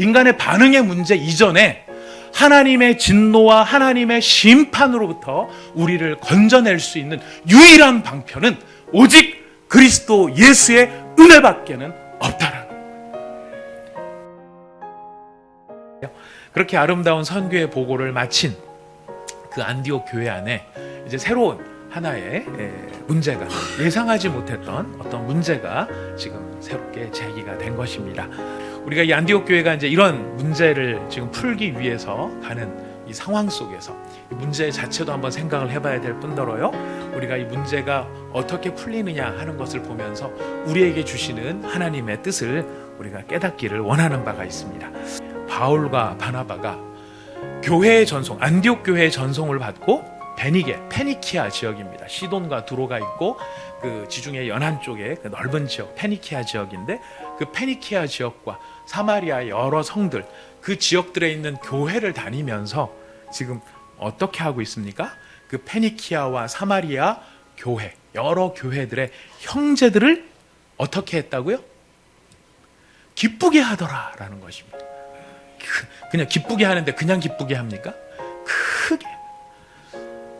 인간의 반응의 문제 이전에 하나님의 진노와 하나님의 심판으로부터 우리를 건져낼 수 있는 유일한 방편은 오직 그리스도 예수의 은혜밖에는 없다라는 거예요. 그렇게 아름다운 선교의 보고를 마친 그 안디옥 교회 안에 이제 새로운 하나의 문제가, 예상하지 못했던 어떤 문제가 지금 새롭게 제기가 된 것입니다. 우리가 이 안디옥 교회가 이제 이런 문제를 지금 풀기 위해서 가는 이 상황 속에서 이 문제 자체도 한번 생각을 해봐야 될 뿐더러요, 우리가 이 문제가 어떻게 풀리느냐 하는 것을 보면서 우리에게 주시는 하나님의 뜻을 우리가 깨닫기를 원하는 바가 있습니다. 바울과 바나바가 교회의 전송, 안디옥 교회의 전송을 받고 베니게, 페니키아 지역입니다. 시돈과 두로가 있고 그 지중해 연안 쪽에 그 넓은 지역, 페니키아 지역인데, 그 페니키아 지역과 사마리아 여러 성들, 그 지역들에 있는 교회를 다니면서 지금 어떻게 하고 있습니까? 그 페니키아와 사마리아 교회, 여러 교회들의 형제들을 어떻게 했다고요? 기쁘게 하더라라는 것입니다. 그냥 기쁘게 하는데 그냥 기쁘게 합니까? 크게.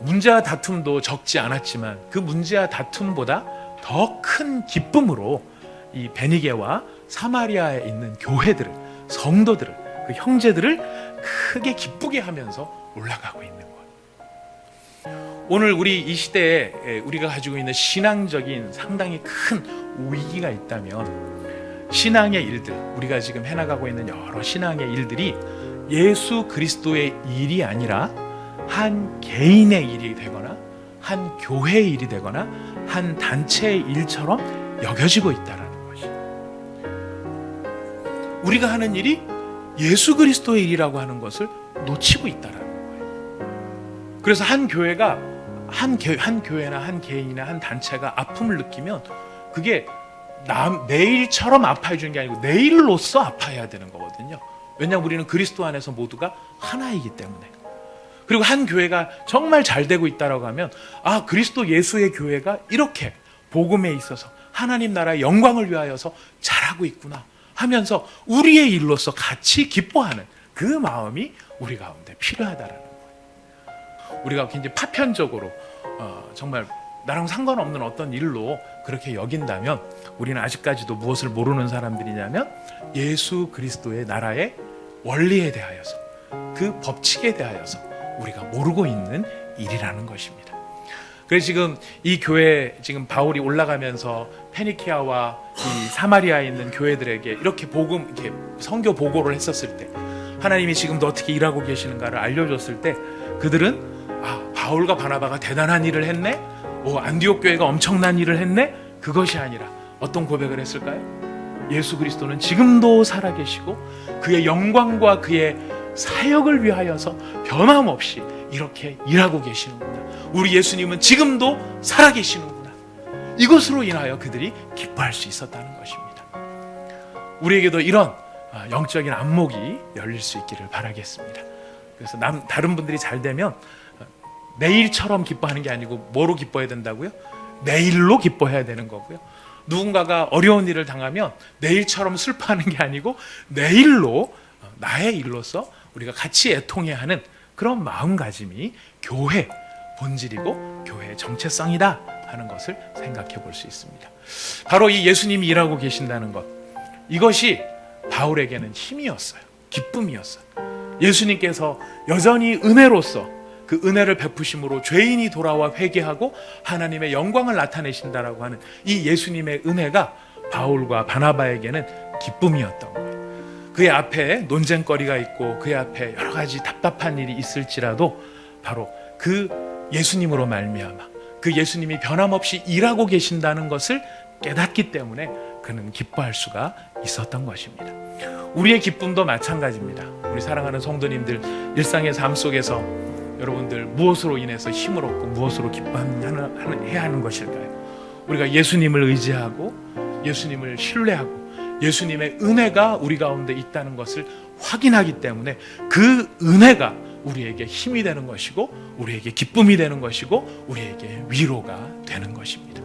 문제와 다툼도 적지 않았지만 그 문제와 다툼보다 더 큰 기쁨으로 이 베니게와 사마리아에 있는 교회들을, 성도들을, 그 형제들을 크게 기쁘게 하면서 올라가고 있는 거예요. 오늘 우리 이 시대에 우리가 가지고 있는 신앙적인 상당히 큰 위기가 있다면, 신앙의 일들, 우리가 지금 해나가고 있는 여러 신앙의 일들이 예수 그리스도의 일이 아니라 한 개인의 일이 되거나 한 교회의 일이 되거나 한 단체의 일처럼 여겨지고 있다는 것이, 우리가 하는 일이 예수 그리스도의 일이라고 하는 것을 놓치고 있다는 거예요. 그래서 한 교회가 한 교회나 한 개인이나 한 단체가 아픔을 느끼면 그게 내일처럼 아파해 주는 게 아니고 내일로서 아파해야 되는 거거든요. 왜냐하면 우리는 그리스도 안에서 모두가 하나이기 때문에. 그리고 한 교회가 정말 잘 되고 있다라고 하면, 아, 그리스도 예수의 교회가 이렇게 복음에 있어서 하나님 나라의 영광을 위하여서 잘하고 있구나 하면서 우리의 일로서 같이 기뻐하는 그 마음이 우리 가운데 필요하다라는 거예요. 우리가 굉장히 파편적으로 정말 나랑 상관없는 어떤 일로 그렇게 여긴다면 우리는 아직까지도 무엇을 모르는 사람들이냐면 예수 그리스도의 나라의 원리에 대하여서, 그 법칙에 대하여서 우리가 모르고 있는 일이라는 것입니다. 그래서 지금 이 교회, 지금 바울이 올라가면서 페니키아와 이 사마리아에 있는 교회들에게 이렇게 이렇게 선교 보고를 했었을 때, 하나님이 지금도 어떻게 일하고 계시는가를 알려줬을 때, 그들은 바울과 바나바가 대단한 일을 했네, 안디옥 교회가 엄청난 일을 했네, 그것이 아니라 어떤 고백을 했을까요? 예수 그리스도는 지금도 살아계시고 그의 영광과 그의 사역을 위하여서 변함없이 이렇게 일하고 계시는구나. 우리 예수님은 지금도 살아계시는구나. 이것으로 인하여 그들이 기뻐할 수 있었다는 것입니다. 우리에게도 이런 영적인 안목이 열릴 수 있기를 바라겠습니다. 그래서 다른 분들이 잘 되면 내일처럼 기뻐하는 게 아니고 뭐로 기뻐해야 된다고요? 내일로 기뻐해야 되는 거고요. 누군가가 어려운 일을 당하면 내일처럼 슬퍼하는 게 아니고 내일로, 나의 일로서 우리가 같이 애통해야 하는 그런 마음가짐이 교회 본질이고 교회의 정체성이다 하는 것을 생각해 볼 수 있습니다. 바로 이 예수님이 일하고 계신다는 것, 이것이 바울에게는 힘이었어요. 기쁨이었어요. 예수님께서 여전히 은혜로서 그 은혜를 베푸심으로 죄인이 돌아와 회개하고 하나님의 영광을 나타내신다라고 하는 이 예수님의 은혜가 바울과 바나바에게는 기쁨이었던 거예요. 그의 앞에 논쟁거리가 있고 그의 앞에 여러 가지 답답한 일이 있을지라도 바로 그 예수님으로 말미암아, 그 예수님이 변함없이 일하고 계신다는 것을 깨닫기 때문에 그는 기뻐할 수가 있었던 것입니다. 우리의 기쁨도 마찬가지입니다. 우리 사랑하는 성도님들, 일상의 삶 속에서 여러분들 무엇으로 인해서 힘을 얻고 무엇으로 기뻐해야 하는 것일까요? 우리가 예수님을 의지하고 예수님을 신뢰하고 예수님의 은혜가 우리 가운데 있다는 것을 확인하기 때문에 그 은혜가 우리에게 힘이 되는 것이고 우리에게 기쁨이 되는 것이고 우리에게 위로가 되는 것입니다.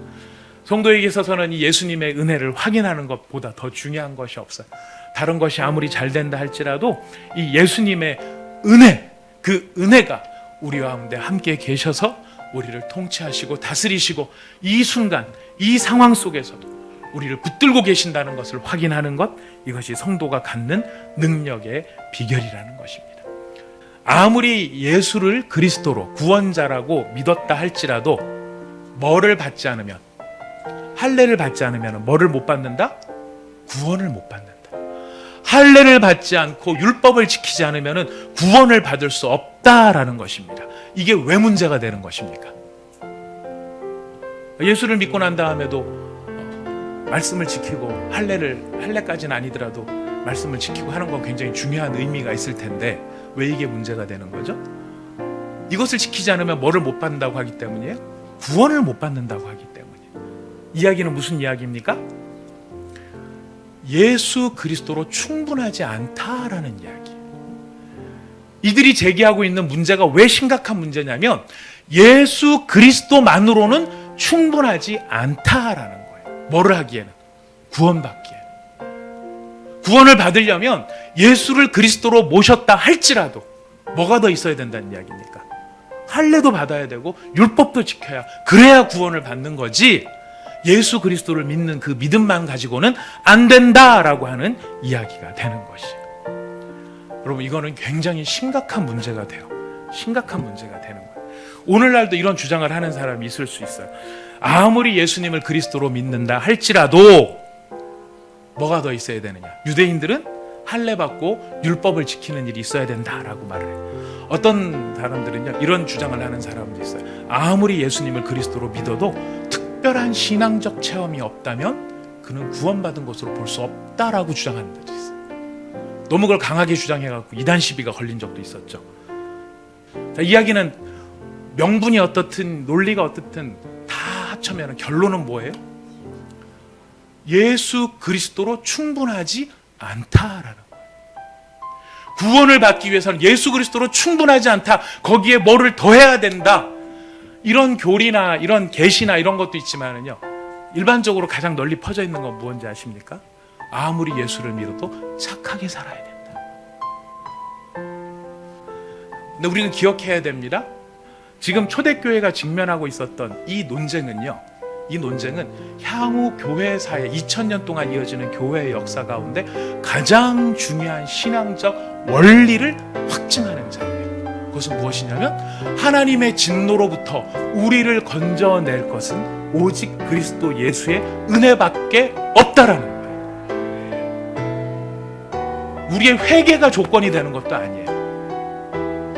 성도에게 있어서는 이 예수님의 은혜를 확인하는 것보다 더 중요한 것이 없어요. 다른 것이 아무리 잘 된다 할지라도 이 예수님의 은혜, 그 은혜가 우리 가운데 함께 계셔서 우리를 통치하시고 다스리시고 이 순간, 이 상황 속에서도 우리를 붙들고 계신다는 것을 확인하는 것, 이것이 성도가 갖는 능력의 비결이라는 것입니다. 아무리 예수를 그리스도로 구원자라고 믿었다 할지라도 뭐를 받지 않으면, 할례를 받지 않으면 뭐를 못 받는다? 구원을 못 받는다. 할례를 받지 않고 율법을 지키지 않으면 구원을 받을 수 없다라는 것입니다. 이게 왜 문제가 되는 것입니까? 예수를 믿고 난 다음에도 말씀을 지키고 할례까지는 아니더라도 말씀을 지키고 하는 건 굉장히 중요한 의미가 있을 텐데 왜 이게 문제가 되는 거죠? 이것을 지키지 않으면 뭐를 못 받는다고 하기 때문이에요? 구원을 못 받는다고 하기 때문이에요. 이야기는 무슨 이야기입니까? 예수 그리스도로 충분하지 않다라는 이야기예요. 이들이 제기하고 있는 문제가 왜 심각한 문제냐면 예수 그리스도만으로는 충분하지 않다라는 거예요. 뭐를 하기에는? 구원받기에는. 구원을 받으려면 예수를 그리스도로 모셨다 할지라도 뭐가 더 있어야 된다는 이야기입니까? 할례도 받아야 되고 율법도 지켜야, 그래야 구원을 받는 거지, 예수 그리스도를 믿는 그 믿음만 가지고는 안 된다라고 하는 이야기가 되는 것이에요. 여러분, 이거는 굉장히 심각한 문제가 돼요. 심각한 문제가 되는 거예요. 오늘날도 이런 주장을 하는 사람이 있을 수 있어요. 아무리 예수님을 그리스도로 믿는다 할지라도 뭐가 더 있어야 되느냐? 유대인들은 할례 받고 율법을 지키는 일이 있어야 된다라고 말을 해요. 어떤 사람들은요, 이런 주장을 하는 사람도 있어요. 아무리 예수님을 그리스도로 믿어도 특별한 신앙적 체험이 없다면 그는 구원받은 것으로 볼 수 없다라고 주장하는 것이 있어요. 너무 그걸 강하게 주장해갖고 이단 시비가 걸린 적도 있었죠. 자, 이야기는 명분이 어떻든 논리가 어떻든 다 합쳐면 결론은 뭐예요? 예수 그리스도로 충분하지 않다라는 거예요. 구원을 받기 위해서는 예수 그리스도로 충분하지 않다, 거기에 뭐를 더해야 된다, 이런 교리나 이런 계시나 이런 것도 있지만은요, 일반적으로 가장 널리 퍼져 있는 건 무엇인지 아십니까? 아무리 예수를 믿어도 착하게 살아야 된다. 근데 우리는 기억해야 됩니다. 지금 초대교회가 직면하고 있었던 이 논쟁은요, 이 논쟁은 향후 교회사에 2000년 동안 이어지는 교회의 역사 가운데 가장 중요한 신앙적 원리를 확증하는 자리예요. 그것은 무엇이냐면 하나님의 진노로부터 우리를 건져낼 것은 오직 그리스도 예수의 은혜밖에 없다라는 거예요. 우리의 회개가 조건이 되는 것도 아니에요.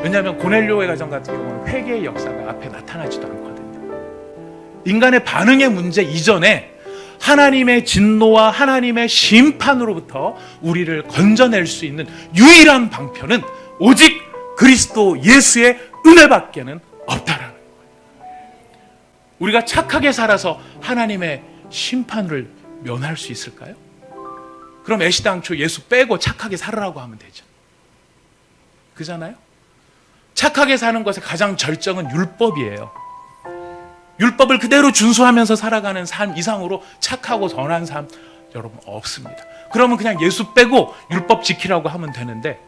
왜냐하면 고넬료의 가정 같은 경우는 회개의 역사가 앞에 나타나지도 않거든요. 인간의 반응의 문제 이전에 하나님의 진노와 하나님의 심판으로부터 우리를 건져낼 수 있는 유일한 방편은 오직 그리스도 예수의 은혜밖에는 없다라는 거예요. 우리가 착하게 살아서 하나님의 심판을 면할 수 있을까요? 그럼 애시당초 예수 빼고 착하게 살으라고 하면 되죠. 그잖아요? 착하게 사는 것의 가장 절정은 율법이에요. 율법을 그대로 준수하면서 살아가는 삶 이상으로 착하고 선한 삶 여러분 없습니다. 그러면 그냥 예수 빼고 율법 지키라고 하면 되는데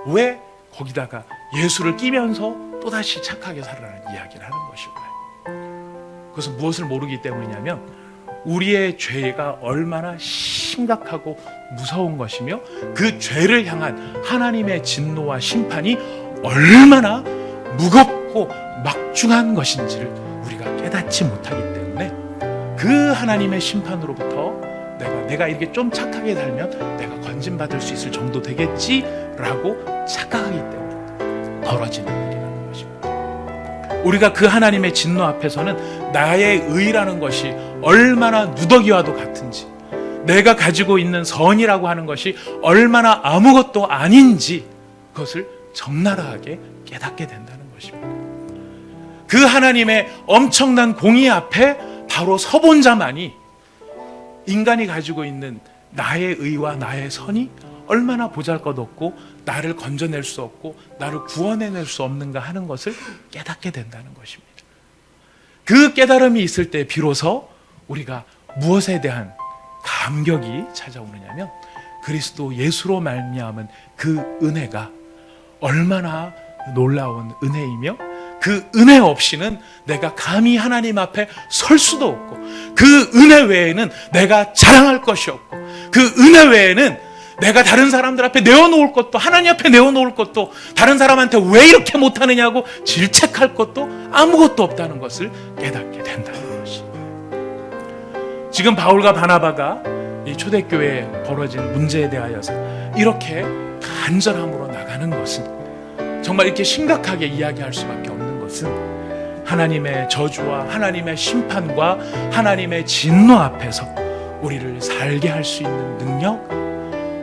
왜 거기다가 예수를 끼면서 또다시 착하게 살아라는 이야기를 하는 것일까요? 그것은 무엇을 모르기 때문이냐면 우리의 죄가 얼마나 심각하고 무서운 것이며 그 죄를 향한 하나님의 진노와 심판이 얼마나 무겁고 막중한 것인지를 우리가 깨닫지 못하기 때문에 그 하나님의 심판으로부터 내가 이렇게 좀 착하게 살면 내가 건진받을 수 있을 정도 되겠지라고 착각하기 때문에 벌어지는 일이라는 것입니다. 우리가 그 하나님의 진노 앞에서는 나의 의라는 것이 얼마나 누더기와도 같은지, 내가 가지고 있는 선이라고 하는 것이 얼마나 아무것도 아닌지 그것을 적나라하게 깨닫게 된다는 것입니다. 그 하나님의 엄청난 공의 앞에 바로 서본 자만이 인간이 가지고 있는 나의 의와 나의 선이 얼마나 보잘것없고 나를 건져낼 수 없고 나를 구원해낼 수 없는가 하는 것을 깨닫게 된다는 것입니다. 그 깨달음이 있을 때 비로소 우리가 무엇에 대한 감격이 찾아오느냐면 그리스도 예수로 말미암은 그 은혜가 얼마나 놀라운 은혜이며, 그 은혜 없이는 내가 감히 하나님 앞에 설 수도 없고, 그 은혜 외에는 내가 자랑할 것이 없고, 그 은혜 외에는 내가 다른 사람들 앞에 내어놓을 것도, 하나님 앞에 내어놓을 것도, 다른 사람한테 왜 이렇게 못하느냐고 질책할 것도 아무것도 없다는 것을 깨닫게 된다는 것이. 지금 바울과 바나바가 이 초대교회에 벌어진 문제에 대하여서 이렇게 간절함으로 나가는 것은, 정말 이렇게 심각하게 이야기할 수밖에 없는 것은, 하나님의 저주와 하나님의 심판과 하나님의 진노 앞에서 우리를 살게 할 수 있는 능력,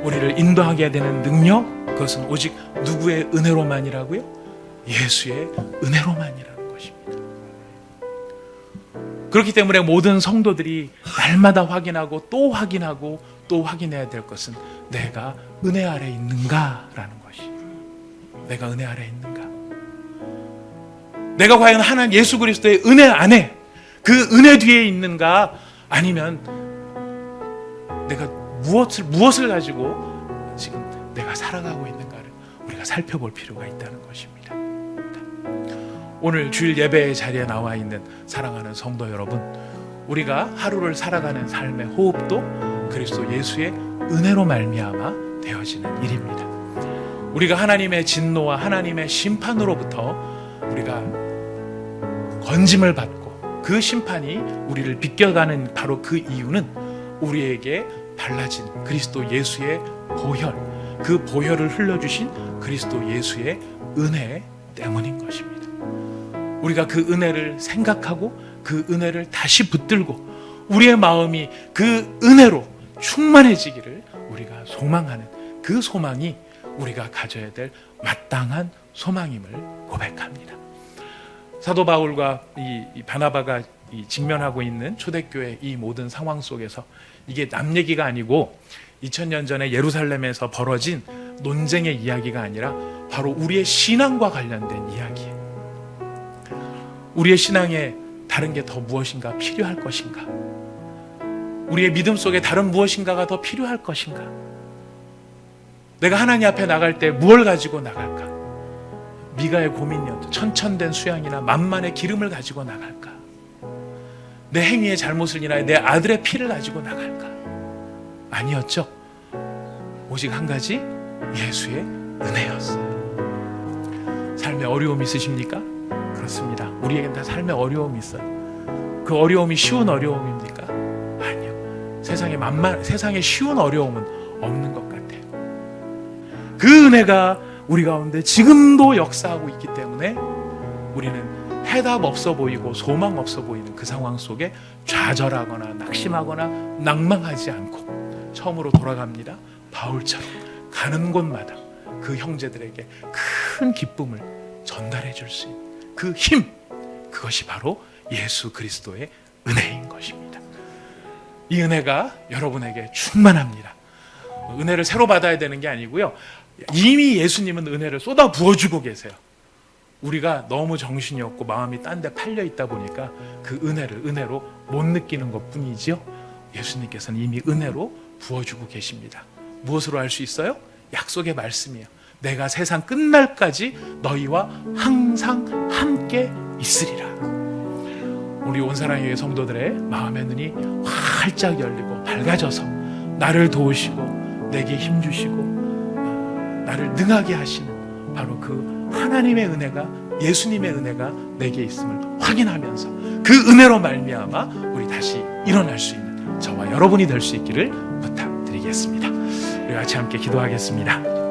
우리를 인도하게 되는 능력, 그것은 오직 누구의 은혜로만이라고요? 예수의 은혜로만이라는 것입니다. 그렇기 때문에 모든 성도들이 날마다 확인하고 또 확인하고 또 확인해야 될 것은, 내가 은혜 아래 있는가라는 것이. 내가 은혜 아래 있는가? 내가 과연 하나님 예수 그리스도의 은혜 안에, 그 은혜 뒤에 있는가? 아니면 내가 무엇을 가지고 지금 내가 살아가고 있는가를 우리가 살펴볼 필요가 있다는 것입니다. 오늘 주일 예배의 자리에 나와 있는 사랑하는 성도 여러분, 우리가 하루를 살아가는 삶의 호흡도 그리스도 예수의 은혜로 말미암아 되어지는 일입니다. 우리가 하나님의 진노와 하나님의 심판으로부터 우리가 건짐을 받고 그 심판이 우리를 비껴가는 바로 그 이유는 우리에게 발라진 그리스도 예수의 보혈, 그 보혈을 흘려주신 그리스도 예수의 은혜 때문인 것입니다. 우리가 그 은혜를 생각하고 그 은혜를 다시 붙들고 우리의 마음이 그 은혜로 충만해지기를 우리가 소망하는, 그 소망이 우리가 가져야 될 마땅한 소망임을 고백합니다. 사도 바울과 이 바나바가 직면하고 있는 초대교회 이 모든 상황 속에서, 이게 남 얘기가 아니고 2000년 전에 예루살렘에서 벌어진 논쟁의 이야기가 아니라 바로 우리의 신앙과 관련된 이야기예요. 우리의 신앙에 다른 게 더 무엇인가 필요할 것인가? 우리의 믿음 속에 다른 무엇인가가 더 필요할 것인가? 내가 하나님 앞에 나갈 때 무엇을 가지고 나갈까? 미가의 고민이었죠. 천천된 수양이나 만만의 기름을 가지고 나갈까? 내 행위의 잘못을 인하여 내 아들의 피를 가지고 나갈까? 아니었죠. 오직 한 가지, 예수의 은혜였어요. 삶에 어려움이 있으십니까? 그렇습니다. 우리에겐 다 삶에 어려움이 있어요. 그 어려움이 쉬운 어려움입니까? 아니요. 세상에 쉬운 어려움은 없는 것 같아요. 그 은혜가 우리 가운데 지금도 역사하고 있기 때문에 우리는 해답 없어 보이고 소망 없어 보이는 그 상황 속에 좌절하거나 낙심하거나 낭망하지 않고 처음으로 돌아갑니다. 바울처럼 가는 곳마다 그 형제들에게 큰 기쁨을 전달해 줄 수 있는 그 힘, 그것이 바로 예수 그리스도의 은혜인 것입니다. 이 은혜가 여러분에게 충만합니다. 은혜를 새로 받아야 되는 게 아니고요, 이미 예수님은 은혜를 쏟아 부어주고 계세요. 우리가 너무 정신이 없고 마음이 딴 데 팔려 있다 보니까 그 은혜를 은혜로 못 느끼는 것 뿐이지요. 예수님께서는 이미 은혜로 부어주고 계십니다. 무엇으로 알 수 있어요? 약속의 말씀이에요. 내가 세상 끝날까지 너희와 항상 함께 있으리라. 우리 온사랑의 성도들의 마음의 눈이 활짝 열리고 밝아져서 나를 도우시고 내게 힘주시고 나를 능하게 하시는 바로 그 하나님의 은혜가, 예수님의 은혜가 내게 있음을 확인하면서 그 은혜로 말미암아 우리 다시 일어날 수 있는 저와 여러분이 될 수 있기를 부탁드리겠습니다. 우리 같이 함께 기도하겠습니다.